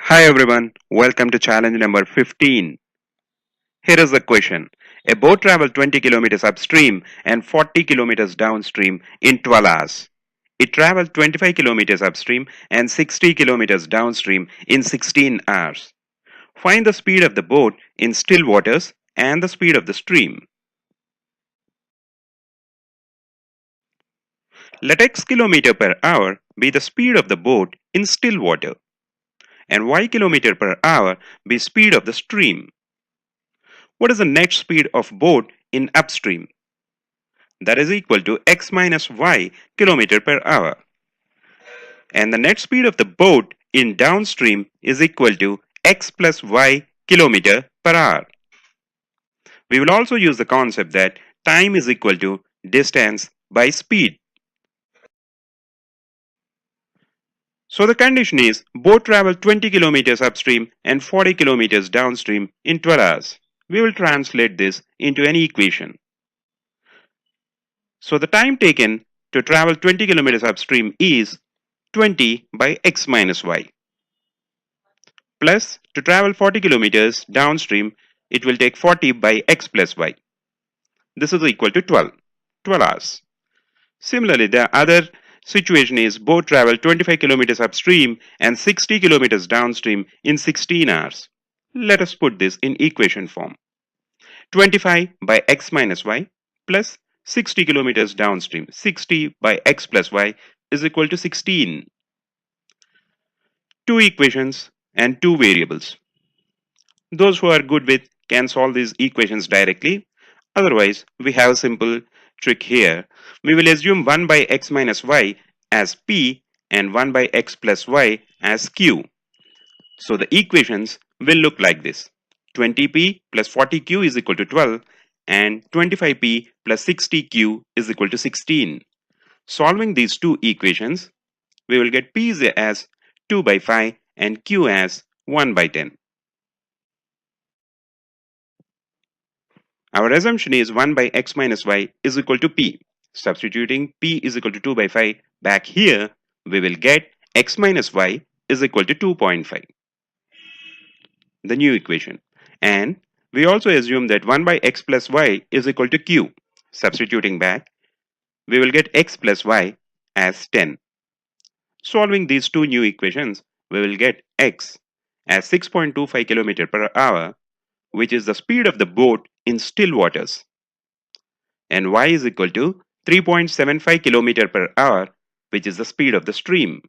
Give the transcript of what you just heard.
Hi everyone, welcome to challenge number 15. Here is the question. A boat traveled 20 kilometers upstream and 40 kilometers downstream in 12 hours. It traveled 25 kilometers upstream and 60 kilometers downstream in 16 hours. Find the speed of the boat in still waters and the speed of the stream. Let x kilometer per hour be the speed of the boat in still water and y kilometer per hour be speed of the stream. What is the net speed of boat in upstream? That is equal to x minus y kilometer per hour. And the net speed of the boat in downstream is equal to x plus y kilometer per hour. We will also use the concept that time is equal to distance by speed. So the condition is boat travel 20 kilometers upstream and 40 kilometers downstream in 12 hours. We will translate this into an equation. So the time taken to travel 20 kilometers upstream is 20 by x minus y. Plus, to travel 40 kilometers downstream, it will take 40 by x plus y. This is equal to 12 hours. Similarly, the other situation is boat travel 25 kilometers upstream and 60 kilometers downstream in 16 hours. Let us put this in equation form. 25 by x minus y plus 60 kilometers downstream. 60 by x plus y is equal to 16. Two equations and two variables. Those who are good with can solve these equations directly. Otherwise, we have a simple trick here. We will assume 1 by x minus y as p and 1 by x plus y as q. So the equations will look like this. 20p plus 40q is equal to 12 and 25p plus 60q is equal to 16. Solving these two equations, we will get p as 2 by 5 and q as 1 by 10. Our assumption is 1 by x minus y is equal to p. Substituting p is equal to 2 by 5 back here, we will get x minus y is equal to 2.5. The new equation. And we also assume that 1 by x plus y is equal to q. Substituting back, we will get x plus y as 10. Solving these two new equations, we will get x as 6.25 km per hour, which is the speed of the boat in still waters, and y is equal to 3.75 km per hour, which is the speed of the stream.